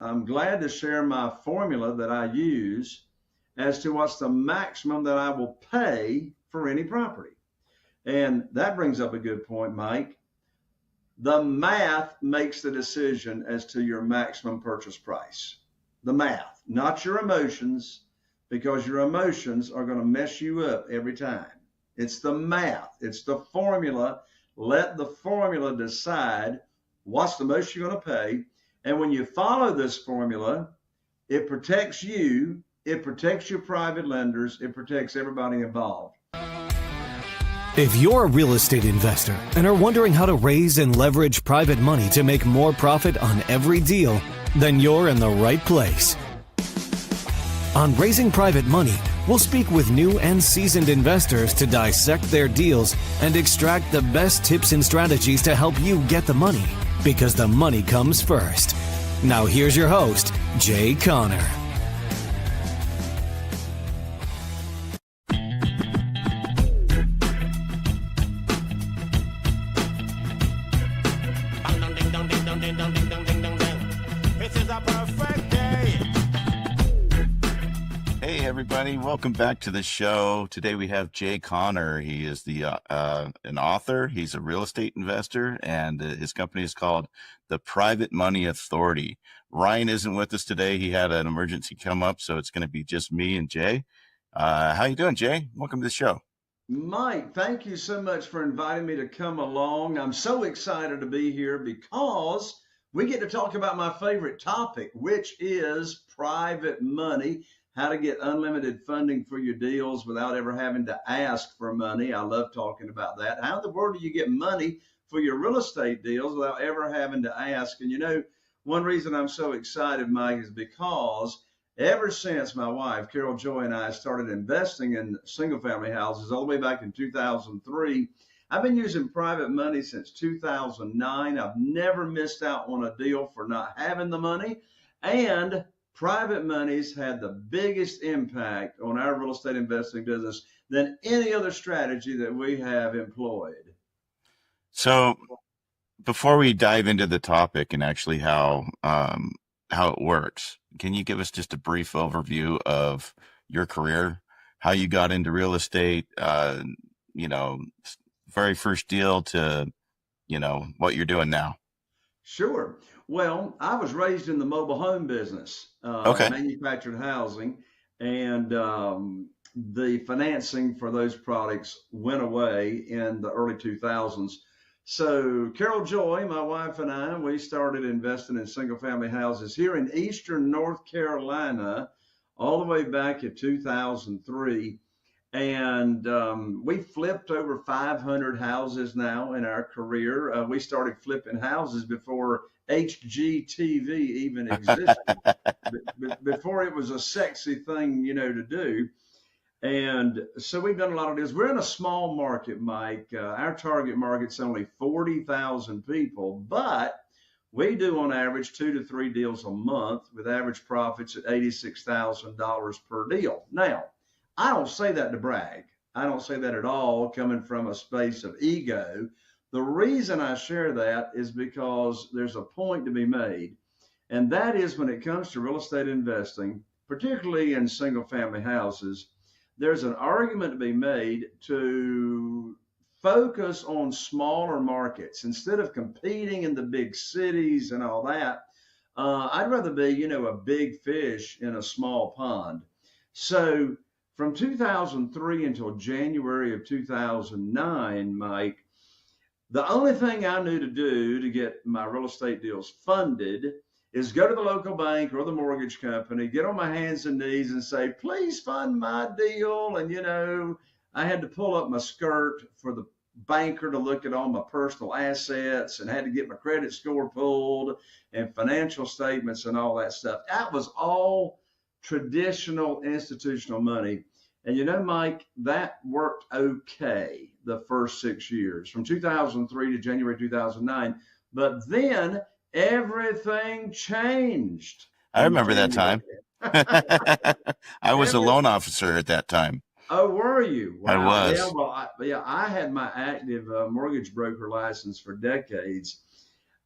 I'm glad to share my formula that I use as to what's the maximum that I will pay for any property. And that brings up a good point, Mike. The math makes the decision as to your maximum purchase price. The math, not your emotions, because your emotions are going to mess you up every time. It's the math, it's the formula. Let the formula decide what's the most you're going to pay. And when you follow this formula, it protects you, it protects your private lenders, it protects everybody involved. If you're a real estate investor and are wondering how to raise and leverage private money to make more profit on every deal, then you're in the right place. On Raising Private Money, we'll speak with new and seasoned investors to dissect their deals and extract the best tips and strategies to help you get the money, because the money comes first. Now here's your host, Jay Conner. Everybody, welcome back to the show. Today we have Jay Conner. He is an author. He's a real estate investor, and his company is called the Private Money Authority. Ryan isn't with us today. He had an emergency come up, so it's going to be just me and Jay. How you doing, Jay? Welcome to the show. Mike, thank you so much for inviting me to come along. I'm so excited to be here because we get to talk about my favorite topic, which is private money. How to get unlimited funding for your deals without ever having to ask for money. I love talking about that. How in the world do you get money for your real estate deals without ever having to ask? And you know, one reason I'm so excited, Mike, is because ever since my wife, Carol Joy, and I started investing in single family houses all the way back in 2003, I've been using private money since 2009. I've never missed out on a deal for not having the money. And private money's had the biggest impact on our real estate investing business than any other strategy that we have employed. So before we dive into the topic and actually how it works, can you give us just a brief overview of your career, how you got into real estate, very first deal to, what you're doing now? Sure. Well, I was raised in the mobile home business, manufactured housing, and the financing for those products went away in the early 2000s. So Carol Joy, my wife, and I, we started investing in single family houses here in Eastern North Carolina all the way back in 2003. And we flipped over 500 houses now in our career. We started flipping houses before HGTV even existed, before it was a sexy thing, to do. And so we've done a lot of deals. We're in a small market, Mike. Our target market's only 40,000 people, but we do on average 2 to 3 deals a month with average profits at $86,000 per deal. Now, I don't say that to brag. I don't say that at all coming from a space of ego. The reason I share that is because there's a point to be made. And that is when it comes to real estate investing, particularly in single family houses, there's an argument to be made to focus on smaller markets instead of competing in the big cities and all that. I'd rather be, a big fish in a small pond. So from 2003 until January of 2009, Mike, the only thing I knew to do to get my real estate deals funded is go to the local bank or the mortgage company, get on my hands and knees and say, please fund my deal. And, I had to pull up my skirt for the banker to look at all my personal assets and had to get my credit score pulled and financial statements and all that stuff. That was all traditional institutional money. And Mike, that worked okay the first 6 years, from 2003 to January 2009. But then everything changed. I remember that time. I was a loan officer at that time. Oh, were you? Wow. I was. Yeah, well, I had my active mortgage broker license for decades.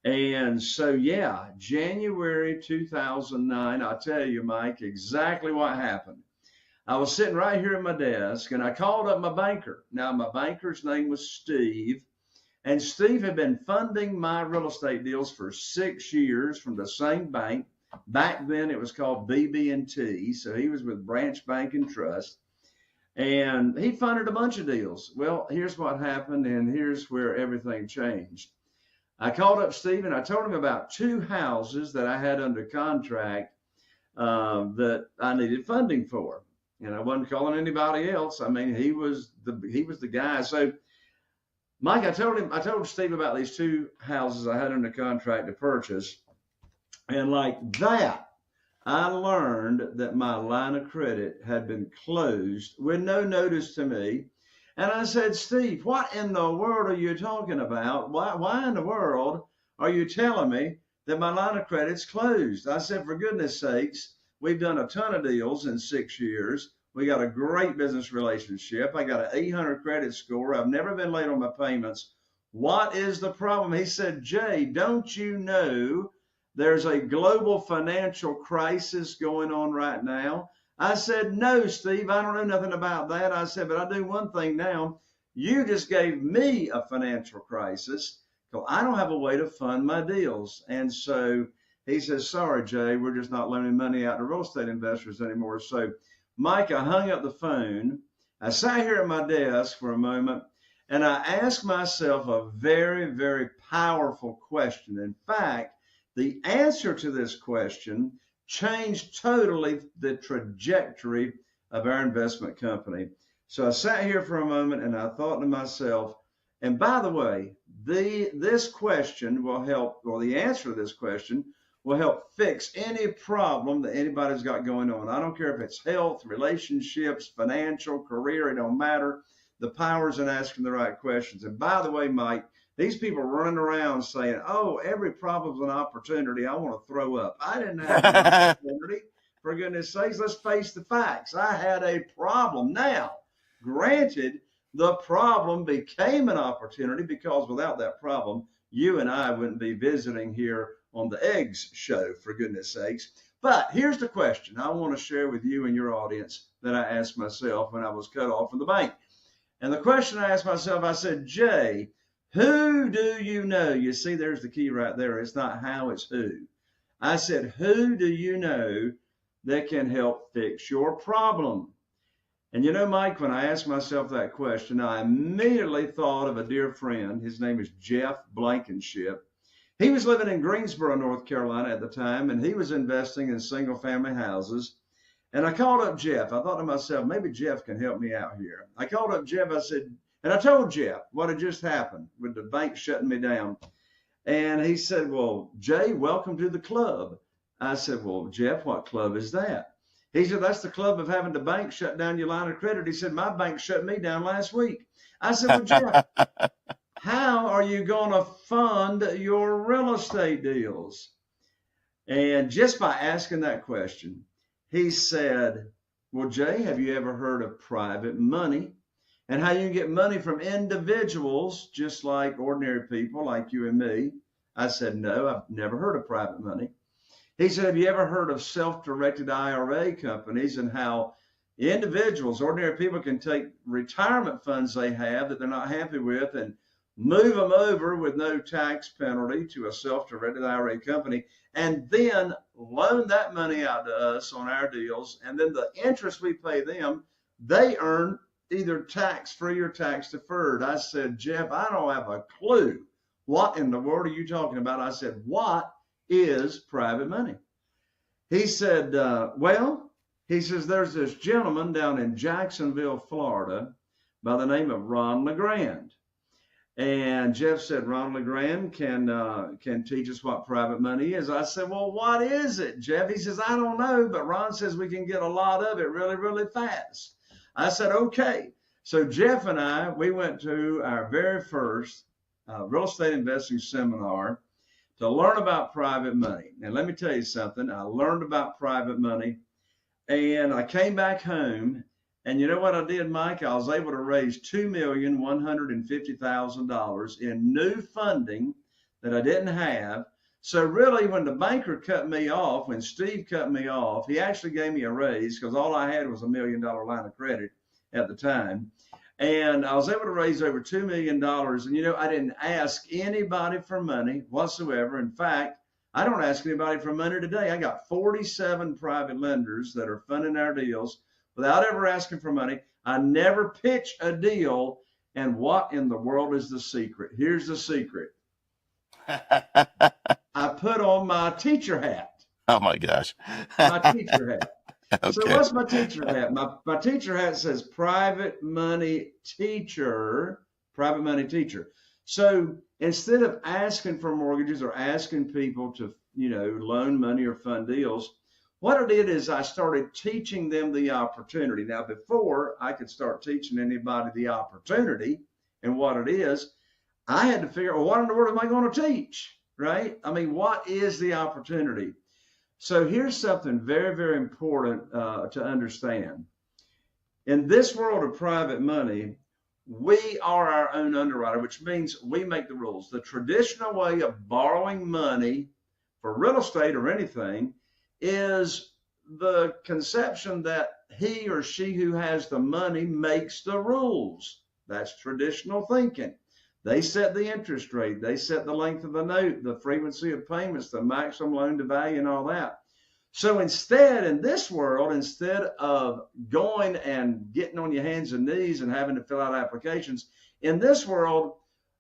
And so, yeah, January 2009, I'll tell you, Mike, exactly what happened. I was sitting right here at my desk and I called up my banker. Now, my banker's name was Steve, and Steve had been funding my real estate deals for 6 years from the same bank. Back then it was called BB&T. So he was with Branch Bank and Trust, and he funded a bunch of deals. Well, here's what happened, and here's where everything changed. I called up Steve and I told him about 2 houses that I had under contract that I needed funding for. And I wasn't calling anybody else. I mean, he was the guy. So, Mike, I told Steve about these 2 houses I had under contract to purchase. And like that, I learned that my line of credit had been closed with no notice to me. And I said, Steve, what in the world are you talking about? Why in the world are you telling me that my line of credit's closed? I said, for goodness sakes, we've done a ton of deals in 6 years. We got a great business relationship. I got an 800 credit score. I've never been late on my payments. What is the problem? He said, Jay, don't you know there's a global financial crisis going on right now? I said, no, Steve, I don't know nothing about that. I said, but I do one thing now. You just gave me a financial crisis because I don't have a way to fund my deals. And so he says, sorry, Jay, we're just not loaning money out to real estate investors anymore. So, Mike, I hung up the phone. I sat here at my desk for a moment, and I asked myself a very, very powerful question. In fact, the answer to this question changed totally the trajectory of our investment company. So I sat here for a moment and I thought to myself, and by the way, this question will help, or the answer to this question will help fix any problem that anybody's got going on. I don't care if it's health, relationships, financial, career, it don't matter. The power's in asking the right questions. And by the way, Mike, these people running around saying, oh, every problem's an opportunity. I want to throw up. I didn't have an opportunity. For goodness sakes, let's face the facts. I had a problem. Now, granted, the problem became an opportunity because without that problem, you and I wouldn't be visiting here on the Eggs Show, for goodness sakes. But here's the question I want to share with you and your audience that I asked myself when I was cut off from the bank. And the question I asked myself, I said, Jay, who do you know? You see, there's the key right there. It's not how, it's who. I said, who do you know that can help fix your problem? And you know, Mike, when I asked myself that question, I immediately thought of a dear friend. His name is Jeff Blankenship. He was living in Greensboro, North Carolina at the time, and he was investing in single-family houses. And I called up Jeff. I thought to myself, maybe Jeff can help me out here. I called up Jeff. I said, and I told Jeff what had just happened with the bank shutting me down. And he said, well, Jay, welcome to the club. I said, well, Jeff, what club is that? He said, that's the club of having the bank shut down your line of credit. He said, my bank shut me down last week. I said, well, Jeff, how are you going to fund your real estate deals? And just by asking that question, he said, well, Jay, have you ever heard of private money and how you can get money from individuals just like ordinary people like you and me? I said, no, I've never heard of private money. He said, have you ever heard of self-directed IRA companies and how individuals, ordinary people, can take retirement funds they have that they're not happy with and move them over with no tax penalty to a self-directed IRA company and then loan that money out to us on our deals, and then the interest we pay them, they earn either tax-free or tax-deferred. I said, Jeff, I don't have a clue. What in the world are you talking about? I said, what is private money? He said, he says, there's this gentleman down in Jacksonville, Florida, by the name of Ron LeGrand. And Jeff said, Ron LeGrand can teach us what private money is. I said, well, what is it, Jeff? He says, I don't know, but Ron says we can get a lot of it really, really fast. I said, okay. So Jeff and I, we went to our very first real estate investing seminar to learn about private money. And let me tell you something. I learned about private money, and I came back home. And you know what I did, Mike? I was able to raise $2,150,000 in new funding that I didn't have. So really, when the banker cut me off, when Steve cut me off, he actually gave me a raise because all I had was $1 million line of credit at the time. And I was able to raise over $2 million. And, I didn't ask anybody for money whatsoever. In fact, I don't ask anybody for money today. I got 47 private lenders that are funding our deals without ever asking for money. I never pitch a deal. And what in the world is the secret? Here's the secret. I put on my teacher hat. Oh my gosh. My teacher hat. Okay. So what's my teacher hat? My teacher hat says private money teacher. So instead of asking for mortgages or asking people to, loan money or fund deals, what I did is I started teaching them the opportunity. Now, before I could start teaching anybody the opportunity and what it is, I had to figure out, well, what in the world am I going to teach, right? I mean, what is the opportunity? So here's something very, very important to understand. In this world of private money, we are our own underwriter, which means we make the rules. The traditional way of borrowing money for real estate or anything is the conception that he or she who has the money makes the rules. That's traditional thinking. They set the interest rate. They set the length of the note, the frequency of payments, the maximum loan to value, and all that. So instead, in this world, instead of going and getting on your hands and knees and having to fill out applications, in this world,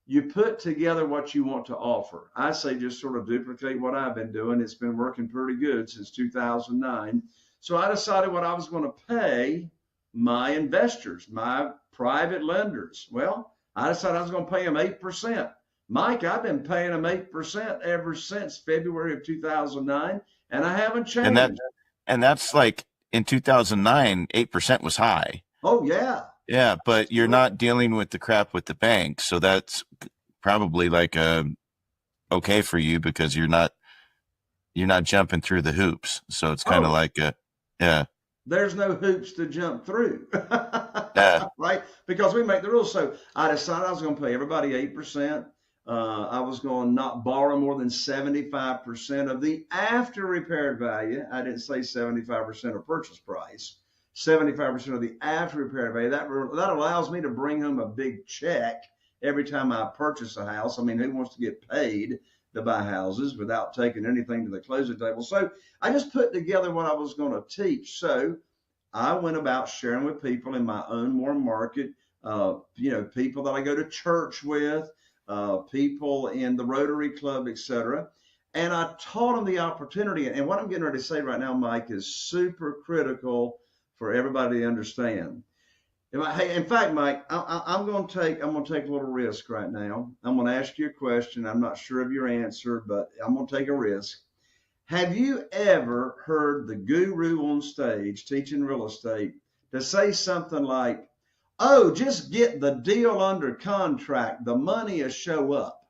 you put together what you want to offer. I say just sort of duplicate what I've been doing. It's been working pretty good since 2009. So I decided what I was going to pay my investors, my private lenders. Well, I decided I was going to pay them 8%. Mike, I've been paying them 8% ever since February of 2009, and I haven't changed. And that's like in 2009, 8% was high. Oh, yeah. Yeah, but you're not dealing with the crap with the bank, so that's probably like okay for you because you're not jumping through the hoops. So it's kind of like yeah. There's no hoops to jump through, Yeah. right? Because we make the rules. So I decided I was going to pay everybody 8%. I was going to not borrow more than 75% of the after repaired value. I didn't say 75% of purchase price. 75% of the after repaired value. That allows me to bring home a big check every time I purchase a house. I mean, who wants to get paid to buy houses without taking anything to the closing table? So I just put together what I was going to teach. So I went about sharing with people in my own warm market, people that I go to church with, people in the Rotary Club, etc. And I taught them the opportunity. And what I'm getting ready to say right now, Mike, is super critical for everybody to understand. In fact, Mike, I'm going to take a little risk right now. I'm going to ask you a question. I'm not sure of your answer, but I'm going to take a risk. Have you ever heard the guru on stage teaching real estate to say something like, "Oh, just get the deal under contract. The money will show up"?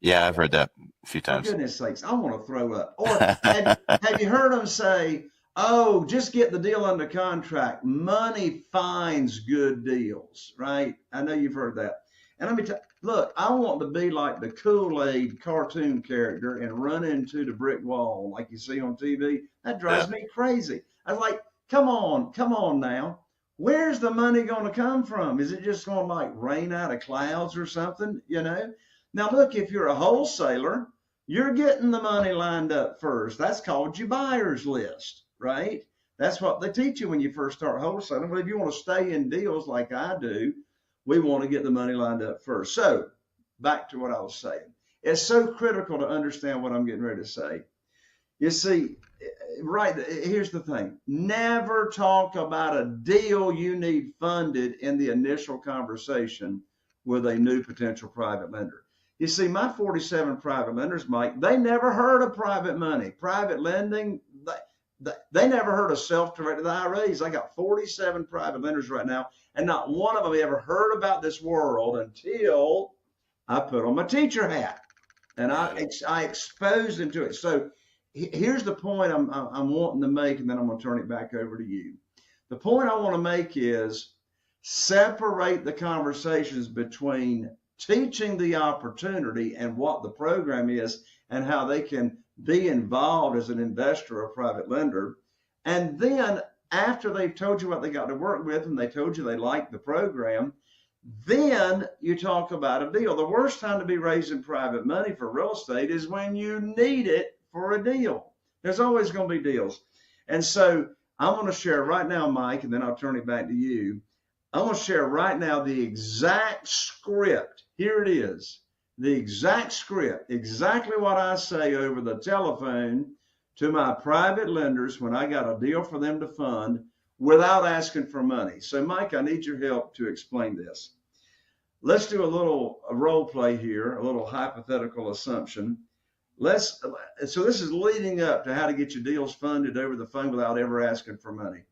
Yeah, I've heard that a few times. For goodness sakes, I want to throw up. Or have you heard them say, "Oh, just get the deal under contract. Money finds good deals," right? I know you've heard that. And let me look, I want to be like the Kool-Aid cartoon character and run into the brick wall like you see on TV. That drives me crazy. I was like, come on now. Where's the money going to come from? Is it just going to like rain out of clouds or something, Now, look, if you're a wholesaler, you're getting the money lined up first. That's called your buyer's list. Right? That's what they teach you when you first start wholesaling. But if you want to stay in deals like I do, we want to get the money lined up first. So back to what I was saying. It's so critical to understand what I'm getting ready to say. You see, right, here's the thing. Never talk about a deal you need funded in the initial conversation with a new potential private lender. You see, my 47 private lenders, Mike, they never heard of private money, private lending. They never heard of self-directed IRAs. I got 47 private lenders right now, and not one of them ever heard about this world until I put on my teacher hat, and I exposed them to it. So here's the point I'm wanting to make, and then I'm going to turn it back over to you. The point I want to make is separate the conversations between teaching the opportunity and what the program is and how they can be involved as an investor or private lender. And then after they've told you what they got to work with and they told you they like the program, then you talk about a deal. The worst time to be raising private money for real estate is when you need it for a deal. There's always going to be deals. And so I'm going to share right now, Mike, and then I'll turn it back to you. I'm going to share right now the exact script. Here it is. The exact script, exactly what I say over the telephone to my private lenders when I got a deal for them to fund without asking for money. So, Mike, I need your help to explain this. Let's do a role play here, a little hypothetical assumption. So this is leading up to how to get your deals funded over the phone without ever asking for money.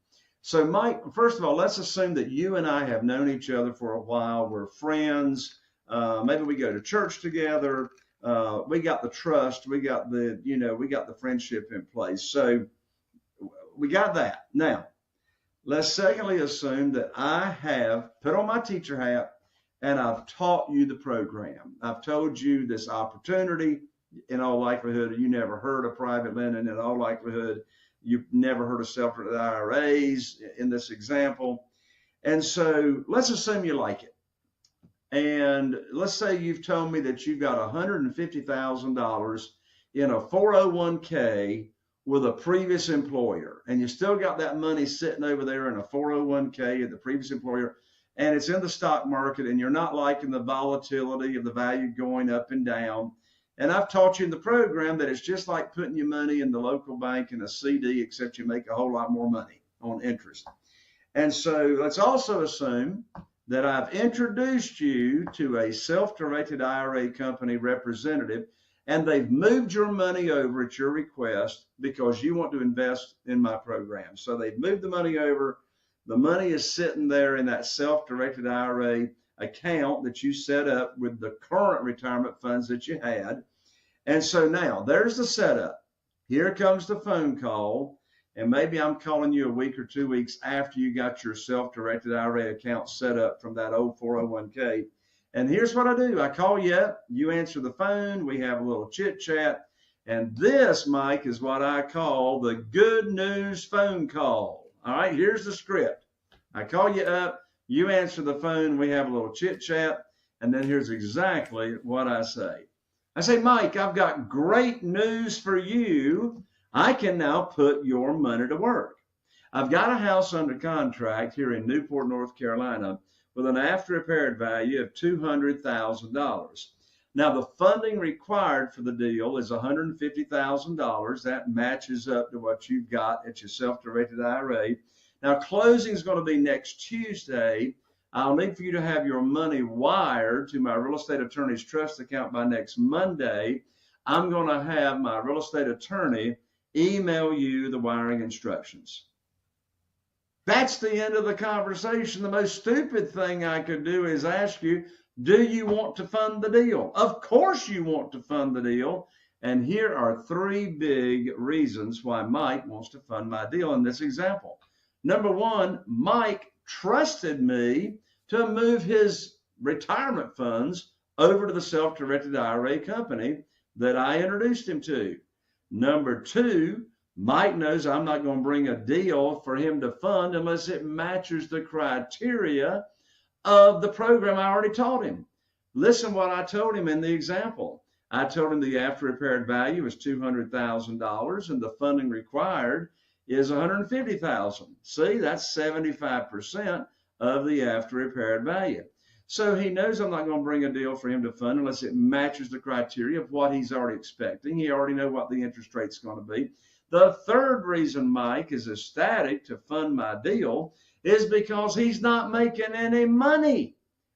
So, Mike, first of all, let's assume that you and I have known each other for a while. We're friends. Maybe we go to church together. We got the trust. We got the friendship in place. So we got that. Now, let's secondly assume that I have put on my teacher hat and I've taught you the program. I've told you this opportunity. In all likelihood, you never heard of private lending. In all likelihood, you've never heard of self-directed IRAs in this example. And so let's assume you like it. And let's say you've told me that you've got $150,000 in a 401k with a previous employer, and you still got that money sitting over there in a 401k at the previous employer, and it's in the stock market, and you're not liking the volatility of the value going up and down. And I've taught you in the program that it's just like putting your money in the local bank in a CD, except you make a whole lot more money on interest. And so let's also assume that I've introduced you to a self-directed IRA company representative, and they've moved your money over at your request because you want to invest in my program. So they've moved the money over. The money is sitting there in that self-directed IRA account that you set up with the current retirement funds that you had. And so now there's the setup. Here comes the phone call. And maybe I'm calling you a week or 2 weeks after you got your self-directed IRA account set up from that old 401k. And here's what I do. I call you up, you answer the phone, we have a little chit chat. And this, Mike, is what I call the good news phone call. All right, here's the script. I call you up, you answer the phone, we have a little chit chat. And then here's exactly what I say. I say, Mike, I've got great news for you. I can now put your money to work. I've got a house under contract here in Newport, North Carolina, with an after-repaired value of $200,000. Now, the funding required for the deal is $150,000. That matches up to what you've got at your self-directed IRA. Now, closing is going to be next Tuesday. I'll need for you to have your money wired to my real estate attorney's trust account by next Monday. I'm going to have my real estate attorney email you the wiring instructions. That's the end of the conversation. The most stupid thing I could do is ask you, do you want to fund the deal? Of course you want to fund the deal. And here are 3 big reasons why Mike wants to fund my deal in this example. Number 1, Mike trusted me to move his retirement funds over to the self-directed IRA company that I introduced him to. Number 2, Mike knows I'm not going to bring a deal for him to fund unless it matches the criteria of the program I already taught him. Listen what I told him in the example. I told him the after repaired value is $200,000 and the funding required is $150,000. See, that's 75% of the after repaired value. So he knows I'm not going to bring a deal for him to fund unless it matches the criteria of what he's already expecting. He already knows what the interest rate's going to be. The third reason Mike is ecstatic to fund my deal is because he's not making any money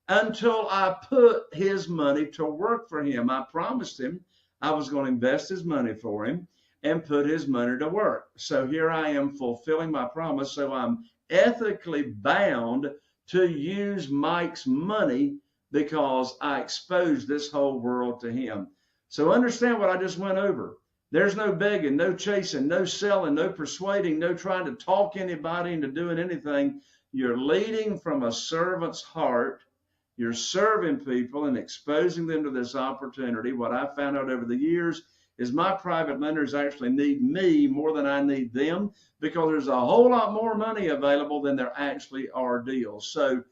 until I put his money to work for him. I promised him I was going to invest his money for him and put his money to work. So here I am fulfilling my promise. So I'm ethically bound to use Mike's money because I exposed this whole world to him. So understand what I just went over. There's no begging, no chasing, no selling, no persuading, no trying to talk anybody into doing anything. You're leading from a servant's heart. You're serving people and exposing them to this opportunity. What I found out over the years is my private lenders actually need me more than I need them, because there's a whole lot more money available than there actually are deals. So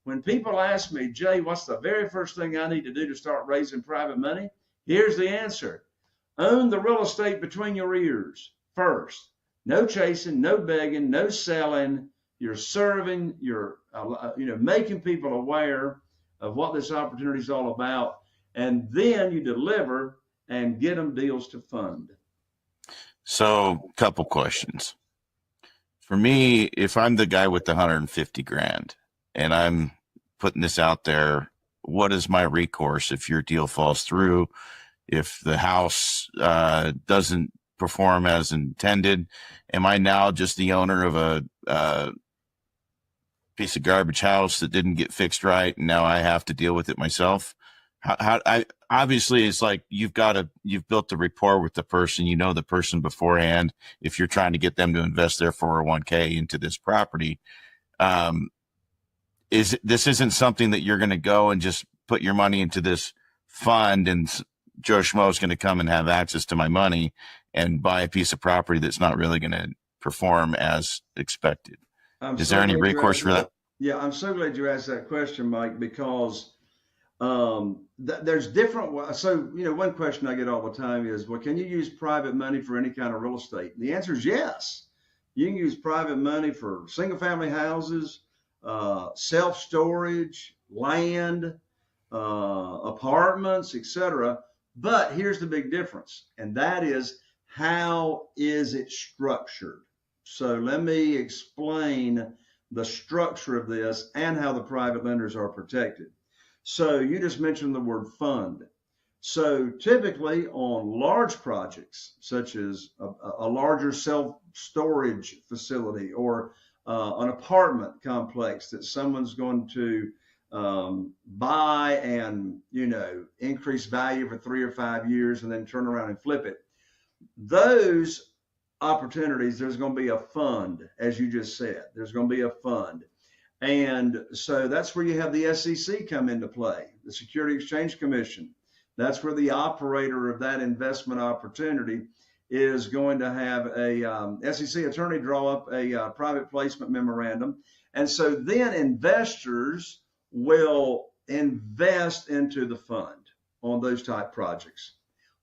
when people ask me, Jay, what's the very first thing I need to do to start raising private money? Here's the answer. Own the real estate between your ears first. No chasing, no begging, no selling. You're serving, you're making people aware of what this opportunity is all about, and then you deliver and get them deals to fund. So, couple questions. For me, if I'm the guy with the 150 grand and I'm putting this out there, what is my recourse if your deal falls through? If the house doesn't perform as intended, am I now just the owner of a piece of garbage house that didn't get fixed right, and now I have to deal with it myself? Obviously, it's like you've built the rapport with the person, the person beforehand. If you're trying to get them to invest their 401k into this property, this isn't something that you're going to go and just put your money into this fund and Joe Schmo is going to come and have access to my money and buy a piece of property that's not really going to perform as expected. Is there any recourse for that? Yeah, I'm so glad you asked that question, Mike, because there's different. So, one question I get all the time is, well, can you use private money for any kind of real estate? The answer is yes. You can use private money for single family houses, self-storage, land, apartments, etc. But here's the big difference, and that is, how is it structured? So let me explain the structure of this and how the private lenders are protected. So you just mentioned the word fund. So typically on large projects, such as a larger self-storage facility or an apartment complex that someone's going to buy and, increase value for 3 or 5 years and then turn around and flip it. Those opportunities, there's going to be a fund, as you just said. There's going to be a fund. And so that's where you have the SEC come into play, the Security Exchange Commission. That's where the operator of that investment opportunity is going to have a SEC attorney draw up a private placement memorandum. And so then investors will invest into the fund on those type projects.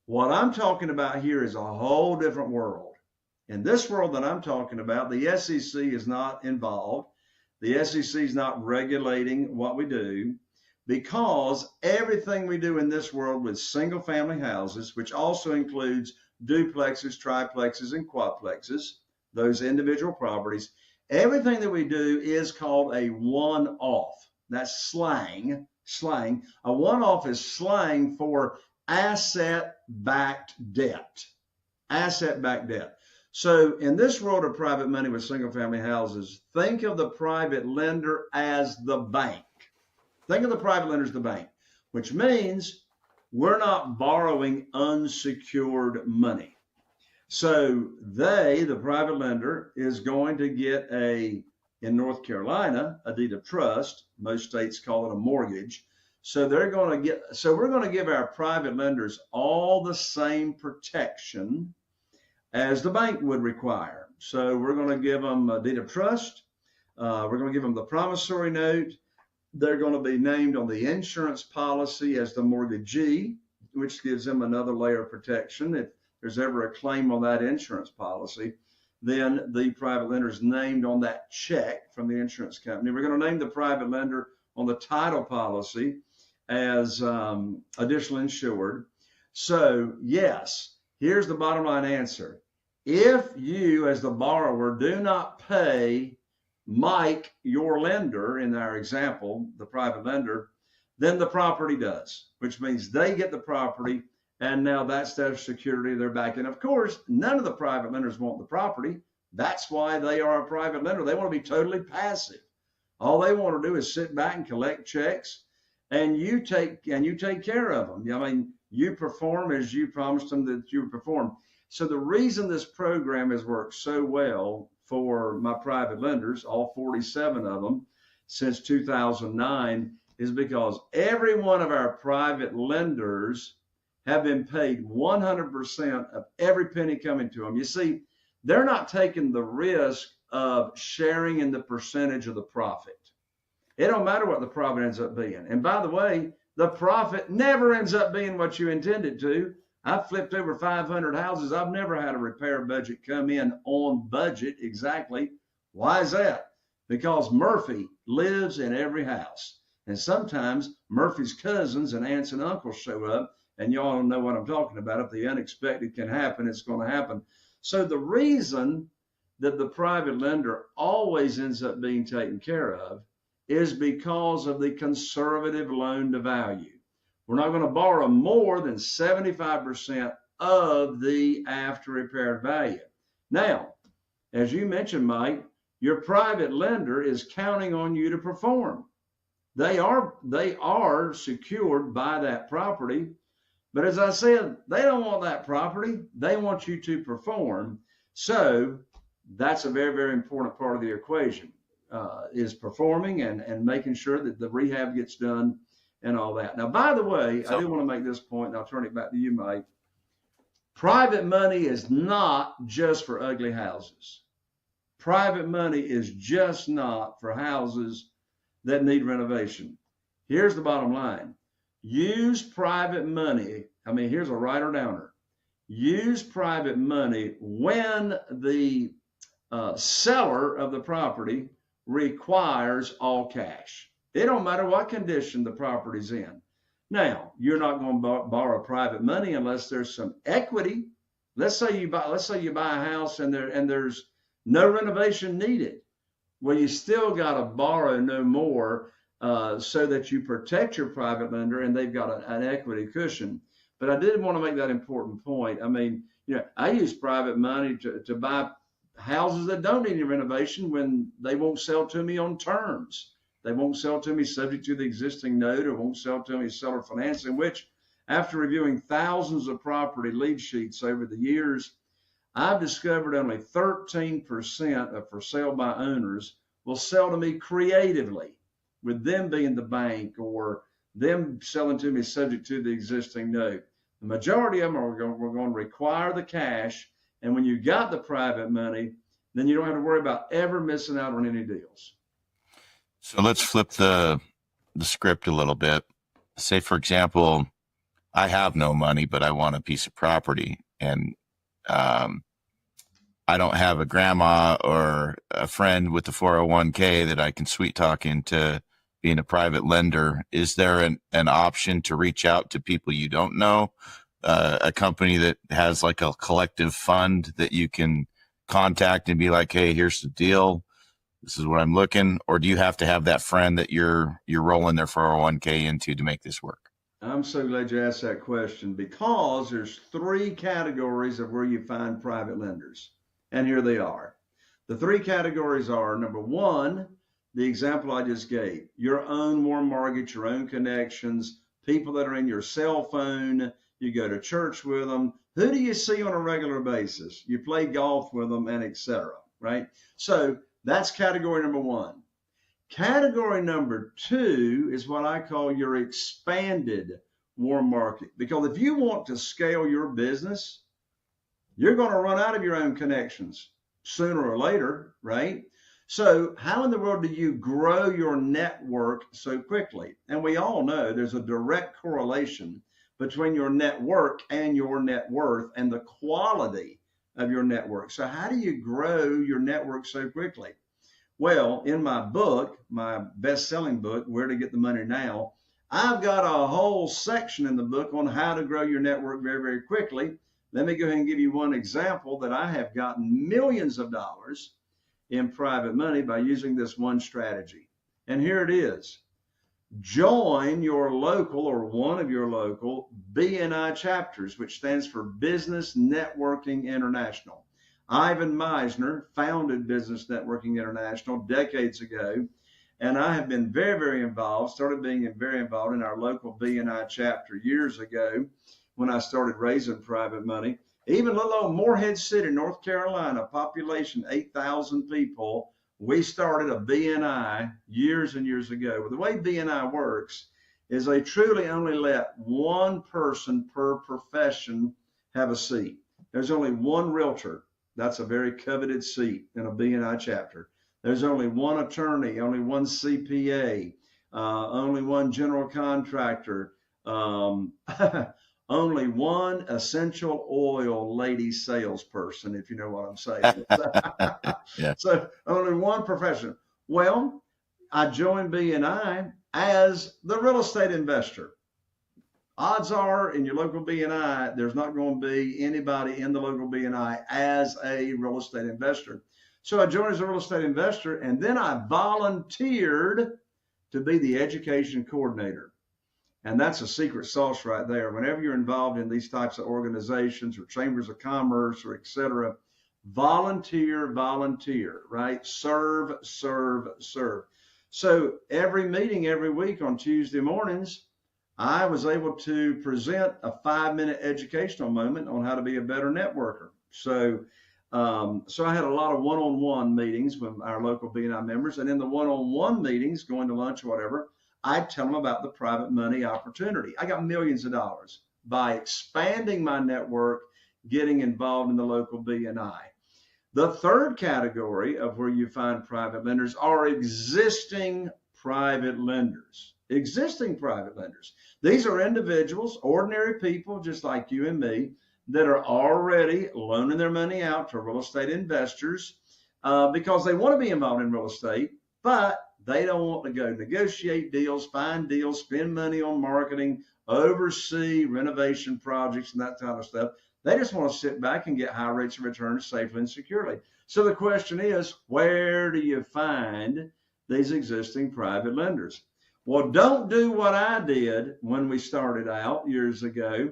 What I'm talking about here is a whole different world. In this world that I'm talking about, the SEC is not involved. The SEC is not regulating what we do, because everything we do in this world with single family houses, which also includes duplexes, triplexes, and quadplexes, those individual properties, everything that we do is called a one-off. That's slang. A one-off is slang for asset-backed debt. Asset-backed debt. So in this world of private money with single family houses, think of the private lender as the bank. Think of the private lender as the bank, which means we're not borrowing unsecured money. So the private lender, is going to get in North Carolina, a deed of trust. Most states call it a mortgage. So we're going to give our private lenders all the same protection as the bank would require. So we're going to give them a deed of trust. We're going to give them the promissory note. They're going to be named on the insurance policy as the mortgagee, which gives them another layer of protection. If there's ever a claim on that insurance policy, then the private lender is named on that check from the insurance company. We're going to name the private lender on the title policy as additional insured. So yes, here's the bottom line answer. If you, as the borrower, do not pay Mike, your lender, in our example, the private lender, then the property does, which means they get the property, and now that's their security, they're back in. Of course, none of the private lenders want the property. That's why they are a private lender. They want to be totally passive. All they want to do is sit back and collect checks, and you take care of them. I mean, you perform as you promised them that you would perform. So the reason this program has worked so well for my private lenders, all 47 of them, since 2009, is because every one of our private lenders have been paid 100% of every penny coming to them. You see, they're not taking the risk of sharing in the percentage of the profit. It don't matter what the profit ends up being. And by the way, the profit never ends up being what you intended to. I've flipped over 500 houses. I've never had a repair budget come in on budget exactly. Why is that? Because Murphy lives in every house. And sometimes Murphy's cousins and aunts and uncles show up, and y'all know what I'm talking about. If the unexpected can happen, it's going to happen. So the reason that the private lender always ends up being taken care of is because of the conservative loan to value. We're not going to borrow more than 75% of the after repaired value. Now, as you mentioned, Mike, your private lender is counting on you to perform. They are secured by that property. But as I said, they don't want that property. They want you to perform. So that's a very, very important part of the equation, is performing and making sure that the rehab gets done and all that. Now, by the way, I do want to make this point, and I'll turn it back to you, Mike. Private money is not just for ugly houses. Private money is just not for houses that need renovation. Here's the bottom line. Use private money. I mean, here's a writer downer. Use private money when the seller of the property requires all cash. It don't matter what condition the property's in. Now, you're not going to borrow private money unless there's some equity. Let's say you buy a house and there's no renovation needed. Well, you still got to borrow no more so that you protect your private lender and they've got an equity cushion. But I did want to make that important point. I mean, I use private money to buy houses that don't need any renovation when they won't sell to me on terms. They won't sell to me subject to the existing note, or won't sell to me seller financing, which, after reviewing thousands of property lead sheets over the years, I've discovered only 13% of for sale by owners will sell to me creatively, with them being the bank or them selling to me subject to the existing note. The majority of them are going to require the cash, and when you got the private money, then you don't have to worry about ever missing out on any deals. So let's flip the script a little bit. Say, for example, I have no money, but I want a piece of property, and I don't have a grandma or a friend with the 401k that I can sweet talk into being a private lender. Is there an option to reach out to people you don't know, a company that has like a collective fund that you can contact and be like, hey, here's the deal. This is what I'm looking. Or do you have to have that friend that you're rolling their 401k into to make this work? I'm so glad you asked that question, because there's 3 categories of where you find private lenders. And here they are. The 3 categories are, number 1, the example I just gave, your own warm mortgage, your own connections, people that are in your cell phone, you go to church with them. Who do you see on a regular basis? You play golf with them, and etc. Right? So that's category number 1. Category number 2 is what I call your expanded warm market. Because if you want to scale your business, you're going to run out of your own connections sooner or later, right? So how in the world do you grow your network so quickly? And we all know there's a direct correlation between your network and your net worth and the quality of your network. So how do you grow your network so quickly? Well, in my book, my best-selling book, Where to Get the Money Now, I've got a whole section in the book on how to grow your network very, very quickly. Let me go ahead and give you one example that I have gotten millions of dollars in private money by using this one strategy. And here it is. Join your local or one of your local BNI chapters, which stands for Business Networking International. Ivan Meisner founded Business Networking International decades ago, and I have been very, very involved, started being very involved in our local BNI chapter years ago when I started raising private money. Even little old Morehead City, North Carolina, population 8,000 people, we started a BNI years and years ago. But the way BNI works is they truly only let one person per profession have a seat. There's only one realtor. That's a very coveted seat in a BNI chapter. There's only one attorney, only one CPA, only one general contractor, only one essential oil lady salesperson, if you know what I'm saying. Yeah. So only one profession. Well, I joined BNI as the real estate investor. Odds are in your local BNI, there's not going to be anybody in the local BNI as a real estate investor. So I joined as a real estate investor, and then I volunteered to be the education coordinator. And that's a secret sauce right there. Whenever you're involved in these types of organizations or chambers of commerce or et cetera, volunteer, right? Serve. So every meeting every week on Tuesday mornings, I was able to present a 5-minute educational moment on how to be a better networker. So I had a lot of one-on-one meetings with our local BNI members, and in the one-on-one meetings, going to lunch or whatever, I'd tell them about the private money opportunity. I got millions of dollars by expanding my network, getting involved in the local BNI. The third category of where you find private lenders are existing private lenders. Existing private lenders. These are individuals, ordinary people just like you and me, that are already loaning their money out to real estate investors because they want to be involved in real estate, but they don't want to go negotiate deals, find deals, spend money on marketing, oversee renovation projects and that kind of stuff. They just want to sit back and get high rates of return safely and securely. So the question is, where do you find these existing private lenders? Well, don't do what I did when we started out years ago.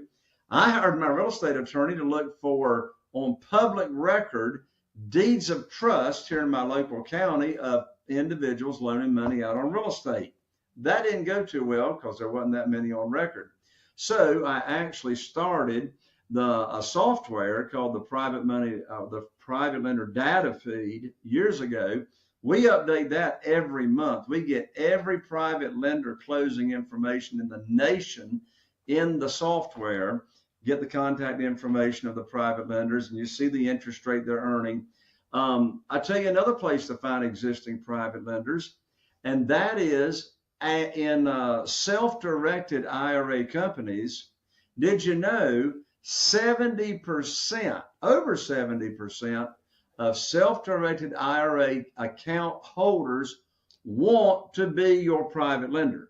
I hired my real estate attorney to look for, on public record, deeds of trust here in my local county of individuals loaning money out on real estate. That didn't go too well because there wasn't that many on record. So I actually started a software called the Private Lender Data Feed years ago. We update that every month. We get every private lender closing information in the nation in the software, get the contact information of the private lenders, and you see the interest rate they're earning. I tell you another place to find existing private lenders, and that is in self-directed IRA companies. Did you know 70%, over 70% of self-directed IRA account holders want to be your private lender?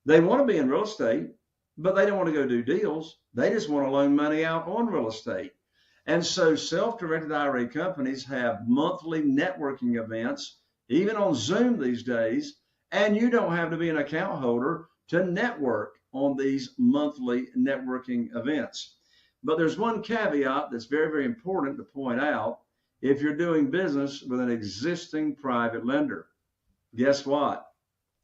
They want to be in real estate, but they don't want to go do deals. They just want to loan money out on real estate. And so self-directed IRA companies have monthly networking events, even on Zoom these days, and you don't have to be an account holder to network on these monthly networking events. But there's one caveat that's very, very important to point out. If you're doing business with an existing private lender, guess what?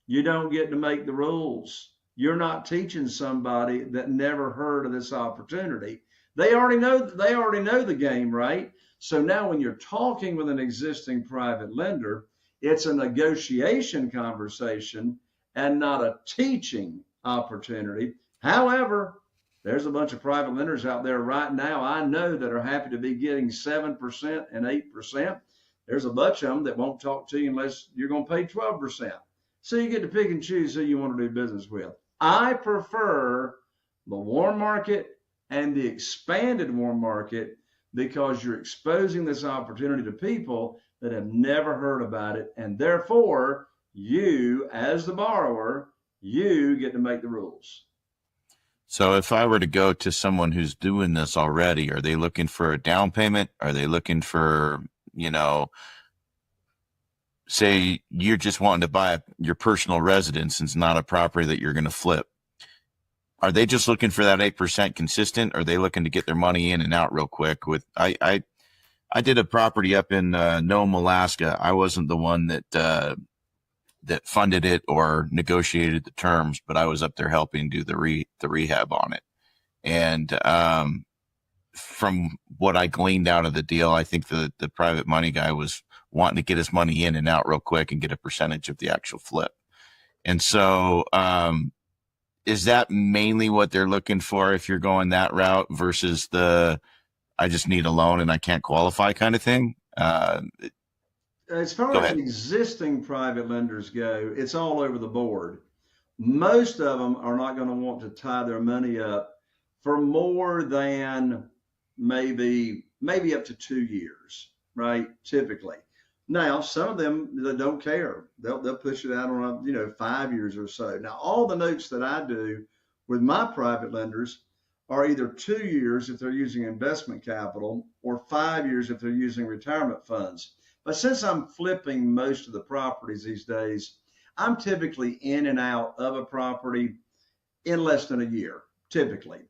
You don't get to make the rules. You're not teaching somebody that never heard of this opportunity. They already know the game, right? So now when you're talking with an existing private lender, it's a negotiation conversation and not a teaching opportunity. However, there's a bunch of private lenders out there right now I know that are happy to be getting 7% and 8%. There's a bunch of them that won't talk to you unless you're going to pay 12%. So you get to pick and choose who you want to do business with. I prefer the warm market and the expanded warm market because you're exposing this opportunity to people that have never heard about it. And therefore, you, as the borrower, you get to make the rules. So if I were to go to someone who's doing this already, are they looking for a down payment? Are they looking for, say you're just wanting to buy your personal residence and it's not a property that you're going to flip? Are they just looking for that 8% consistent? Or are they looking to get their money in and out real quick? I did a property up in Nome, Alaska. I wasn't the one that funded it or negotiated the terms, but I was up there helping do the rehab on it. And from what I gleaned out of the deal, I think the private money guy was wanting to get his money in and out real quick and get a percentage of the actual flip. And so, is that mainly what they're looking for if you're going that route versus the I just need a loan and I can't qualify kind of thing? As far as existing private lenders go, it's all over the board. Most of them are not going to want to tie their money up for more than maybe up to 2 years, right? Typically. Now, some of them, they don't care. They'll push it out on 5 years or so. Now, all the notes that I do with my private lenders are either 2 years if they're using investment capital or 5 years if they're using retirement funds. But since I'm flipping most of the properties these days, I'm typically in and out of a property in less than a year, typically.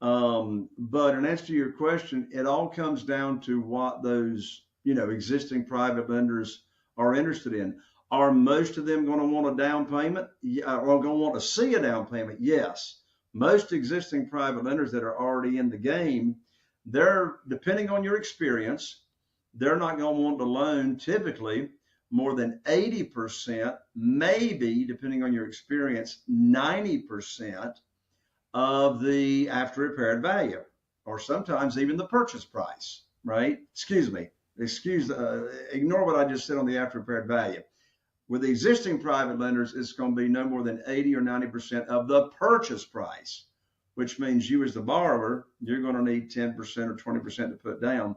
But in answer to your question, it all comes down to what those, existing private lenders are interested in. Are most of them going to want a down payment? Or going to want to see a down payment? Yes. Most existing private lenders that are already in the game, they're, depending on your experience, they're not going to want to loan typically more than 80%, maybe, depending on your experience, 90% of the after repaired value, or sometimes even the purchase price, right? Ignore what I just said on the after repaired value. With the existing private lenders, it's going to be no more than 80 or 90% of the purchase price, which means you as the borrower, you're going to need 10% or 20% to put down.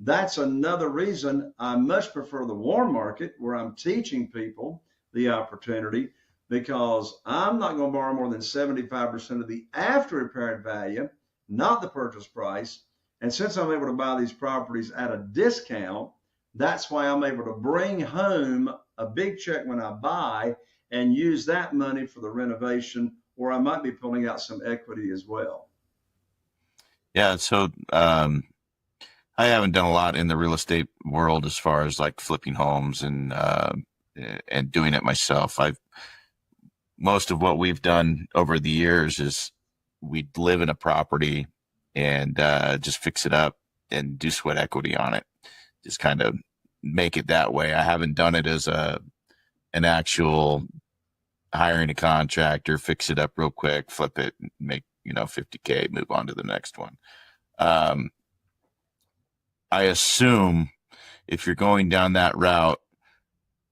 That's another reason I much prefer the warm market, where I'm teaching people the opportunity, because I'm not going to borrow more than 75% of the after repaired value, not the purchase price. And since I'm able to buy these properties at a discount, that's why I'm able to bring home a big check when I buy and use that money for the renovation, or I might be pulling out some equity as well. Yeah. So, I haven't done a lot in the real estate world as far as like flipping homes and doing it myself. Most of what we've done over the years is we'd live in a property and just fix it up and do sweat equity on it. Just kind of make it that way. I haven't done it as an actual hiring a contractor, fix it up real quick, flip it, make $50K, move on to the next one. I assume if you're going down that route,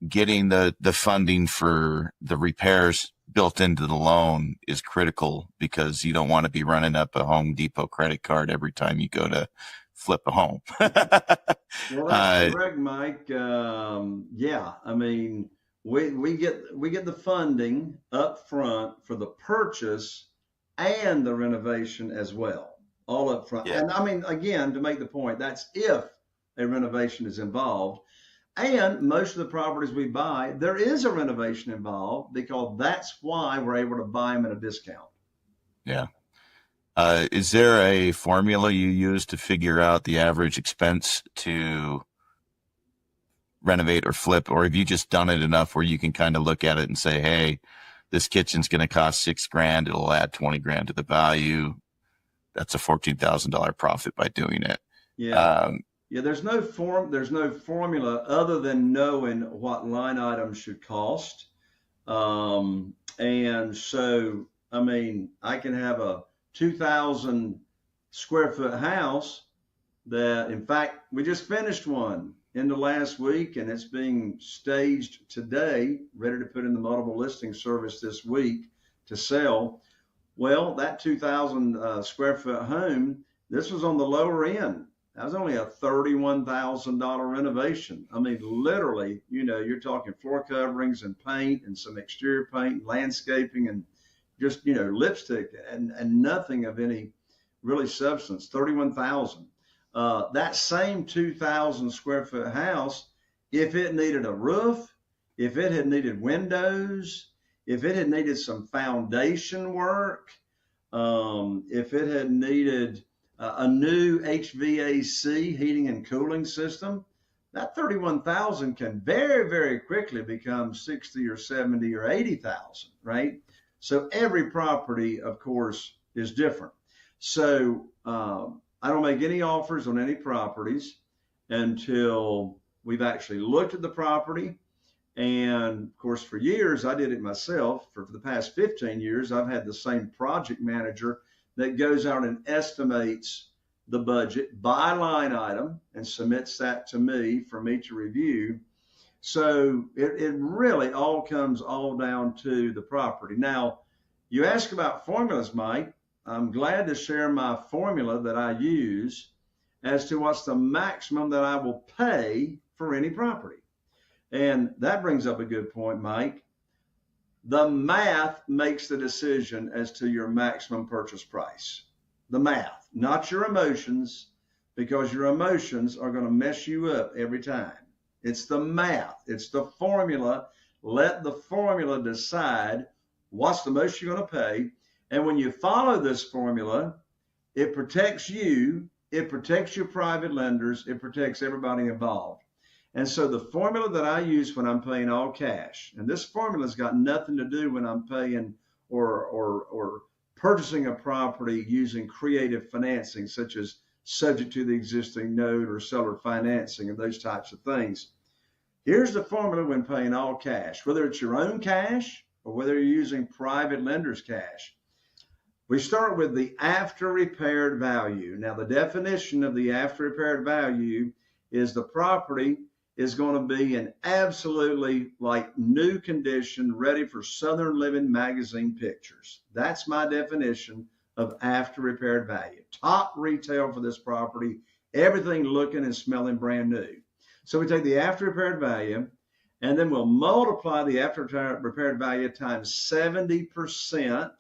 getting the funding for the repairs built into the loan is critical, because you don't want to be running up a Home Depot credit card every time you go to flip a home. Well, that's correct, Mike. Yeah, I mean, we get the funding up front for the purchase and the renovation as well. All up front. Yeah. And I mean, again, to make the point, that's if a renovation is involved. And most of the properties we buy, there is a renovation involved, because that's why we're able to buy them at a discount. Yeah. Is there a formula you use to figure out the average expense to renovate or flip? Or have you just done it enough where you can kind of look at it and say, hey, this kitchen's going to cost $6,000. It'll add $20,000 to the value. That's a $14,000 profit by doing it. Yeah. There's no formula other than knowing what line items should cost. And so, I mean, I can have a 2,000 square foot house that, in fact, we just finished one in the last week, and it's being staged today, ready to put in the multiple listing service this week to sell. Well, that 2,000 square foot home, this was on the lower end. That was only a $31,000 renovation. I mean, literally, you're talking floor coverings and paint and some exterior paint and landscaping and just, lipstick and nothing of any really substance. 31,000. That same 2,000 square foot house, if it needed a roof, if it had needed windows, if it had needed some foundation work, if it had needed a new HVAC heating and cooling system, that 31,000 can very, very quickly become 60 or 70 or 80,000, right? So every property, of course, is different. So I don't make any offers on any properties until We've actually looked at the property. And of course, for years, I did it myself. For the past 15 years, I've had the same project manager that goes out and estimates the budget by line item and submits that to me for me to review. So it really all comes all down to the property. Now, you ask about formulas, Mike. I'm glad to share my formula that I use as to what's the maximum that I will pay for any property. And that brings up a good point, Mike. The math makes the decision as to your maximum purchase price. The math, not your emotions, because your emotions are going to mess you up every time. It's the math. It's the formula. Let the formula decide what's the most you're going to pay. And when you follow this formula, it protects you, it protects your private lenders, it protects everybody involved. And so the formula that I use when I'm paying all cash, and this formula's got nothing to do when I'm paying or purchasing a property using creative financing, such as subject to the existing note or seller financing and those types of things. Here's the formula when paying all cash, whether it's your own cash or whether you're using private lenders' cash. We start with the after repaired value. Now, the definition of the after repaired value is the property is going to be in absolutely like new condition, ready for Southern Living magazine pictures. That's my definition of after repaired value. Top retail for this property, everything looking and smelling brand new. So we take the after repaired value, and then we'll multiply the after repaired value times 70%,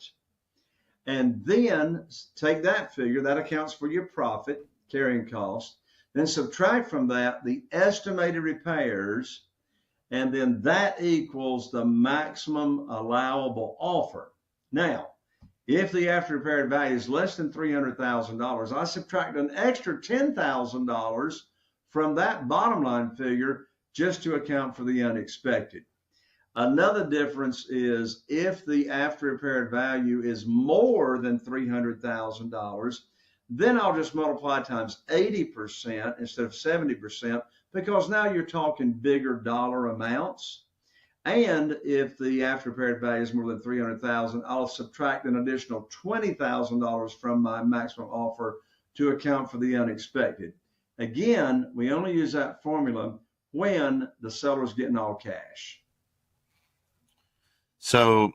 and then take that figure, that accounts for your profit, carrying cost, then subtract from that the estimated repairs, and then that equals the maximum allowable offer. Now, if the after repaired value is less than $300,000, I subtract an extra $10,000 from that bottom line figure just to account for the unexpected. Another difference is if the after repaired value is more than $300,000, then I'll just multiply times 80% instead of 70%, because now you're talking bigger dollar amounts. And if the after repaired value is more than $300,000, I'll subtract an additional $20,000 from my maximum offer to account for the unexpected. Again, we only use that formula when the seller's getting all cash. So,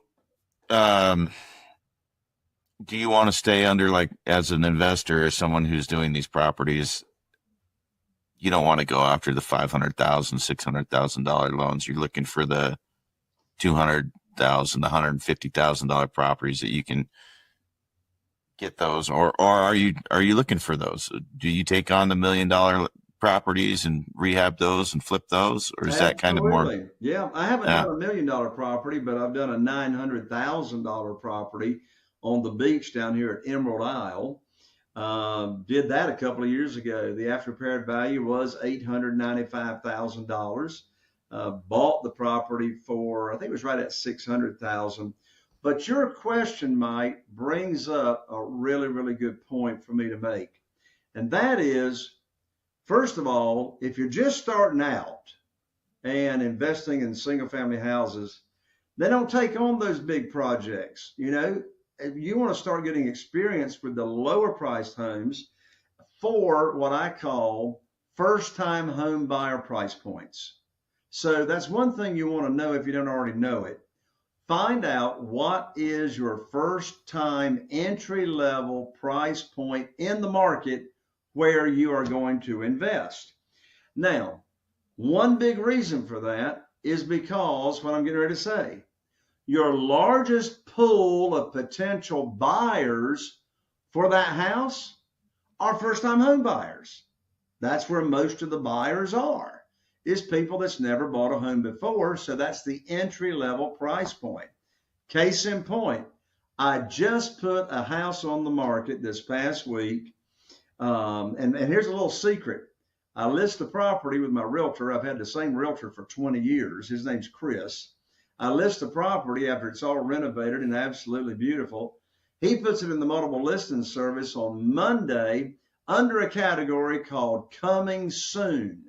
do you want to stay under, like, as an investor, as someone who's doing these properties, you don't want to go after the $500,000, $600,000 loans. You're looking for the $200,000, the $150,000 properties that you can get those, or are you looking for those? Do you take on the $1 million properties and rehab those and flip those, or is Absolutely. that kind of more? Yeah, I haven't done $1 million property, but I've done a $900,000 property on the beach down here at Emerald Isle. Did that a couple of years ago. The after repaired value was $895,000. Bought the property for, I think it was right at $600,000. But your question, Mike, brings up a really, really good point for me to make. And that is, first of all, if you're just starting out and investing in single family houses, they don't take on those big projects. You know, if you want to start getting experience with the lower priced homes for what I call first time home buyer price points. So that's one thing you want to know if you don't already know it. Find out what is your first time entry level price point in the market where you are going to invest. Now, one big reason for that is because what I'm getting ready to say, your largest pool of potential buyers for that house are first-time home buyers. That's where most of the buyers are, is people that's never bought a home before. So that's the entry-level price point. Case in point, I just put a house on the market this past week. And here's a little secret. I list the property with my realtor. I've had the same realtor for 20 years. His name's Chris. I list the property after it's all renovated and absolutely beautiful. He puts it in the multiple listing service on Monday under a category called coming soon.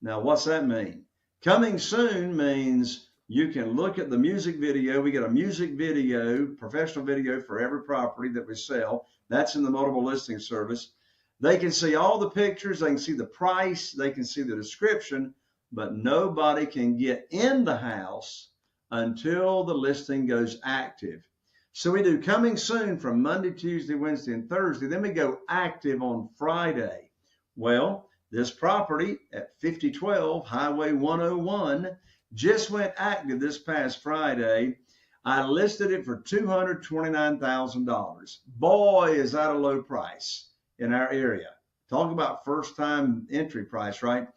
Now, what's that mean? Coming soon means you can look at the music video. We get a music video, professional video for every property that we sell. That's in the multiple listing service. They can see all the pictures. They can see the price. They can see the description, but nobody can get in the house until the listing goes active. So we do coming soon from Monday, Tuesday, Wednesday, and Thursday. Then we go active on Friday. Well, this property at 5012 Highway 101 just went active this past Friday. I listed it for $229,000. Boy, is that a low price in our area. Talk about first time entry price, right?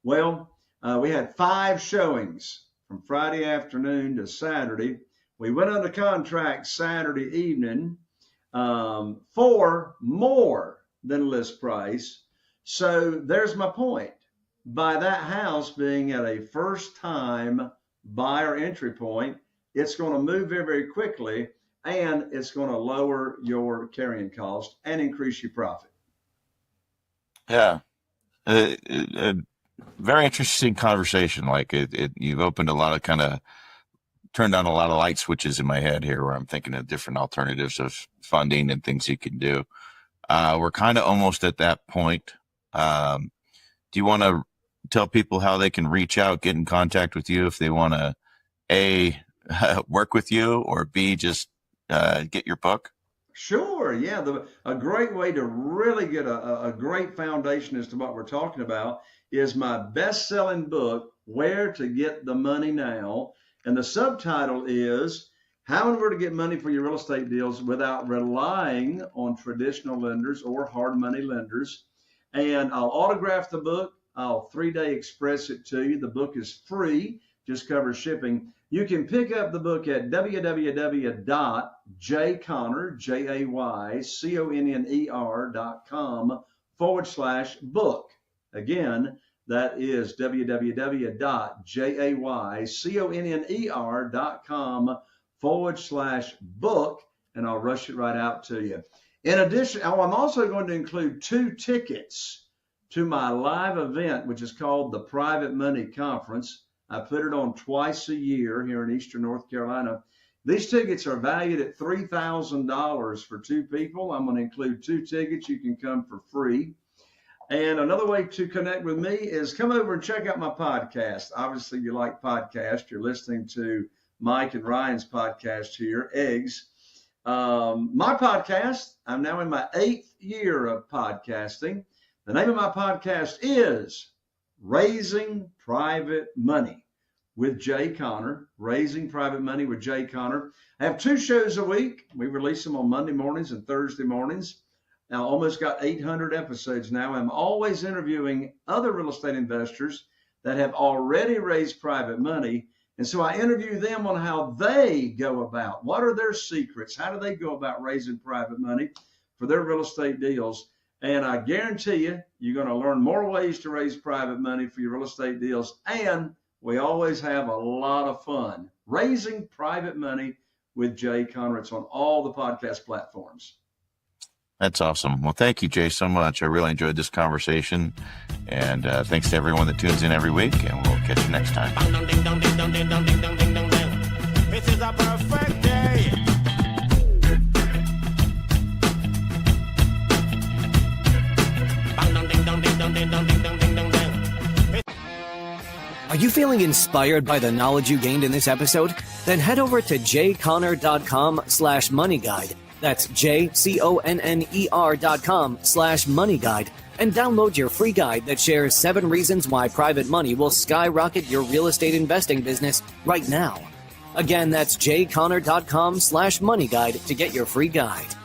Well, we had 5 showings from Friday afternoon to Saturday. We went under contract Saturday evening for more than list price. So there's my point. By that house being at a first time buyer entry point, it's going to move very, very quickly, and it's going to lower your carrying cost and increase your profit. Yeah. Very interesting conversation. Like you've opened a lot of turned on a lot of light switches in my head here where I'm thinking of different alternatives of funding and things you can do. We're kind of almost at that point. Do you want to tell people how they can reach out, get in contact with you if they want to A, work with you, or B, just get your book? Sure. Yeah. A great way to really get a great foundation as to what we're talking about is my best-selling book, Where to Get the Money Now. And the subtitle is How and Where to Get Money for Your Real Estate Deals Without Relying on Traditional Lenders or Hard Money Lenders. And I'll autograph the book. I'll 3-day express it to you. The book is free, just covers shipping. You can pick up the book at www.jayconner.com/book. Again, that is www.jayconner.com/book, and I'll rush it right out to you. In addition, I'm also going to include 2 tickets to my live event, which is called the Private Money Conference. I put it on twice a year here in Eastern North Carolina. These tickets are valued at $3,000 for 2 people. I'm going to include 2 tickets. You can come for free. And another way to connect with me is come over and check out my podcast. Obviously, you like podcasts. You're listening to Mike and Ryan's podcast here, Eggs. My podcast, I'm now in my 8th year of podcasting. The name of my podcast is Raising Private Money with Jay Conner. Raising Private Money with Jay Conner. I have 2 shows a week. We release them on Monday mornings and Thursday mornings. Now, almost got 800 episodes now. I'm always interviewing other real estate investors that have already raised private money. And so I interview them on how they go about, what are their secrets? How do they go about raising private money for their real estate deals? And I guarantee you, you're going to learn more ways to raise private money for your real estate deals. And we always have a lot of fun. Raising Private Money with Jay Conner. It's on all the podcast platforms. That's awesome. Well, thank you, Jay, so much. I really enjoyed this conversation. And thanks to everyone that tunes in every week. And we'll catch you next time. This is a perfect day. Are you feeling inspired by the knowledge you gained in this episode? Then head over to jayconner.com/moneyguide. That's jayconner.com/moneyguide and download your free guide that shares 7 reasons why private money will skyrocket your real estate investing business right now. Again, that's jayconner.com/moneyguide to get your free guide.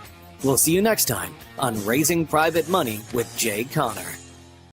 We'll see you next time on Raising Private Money with Jay Conner.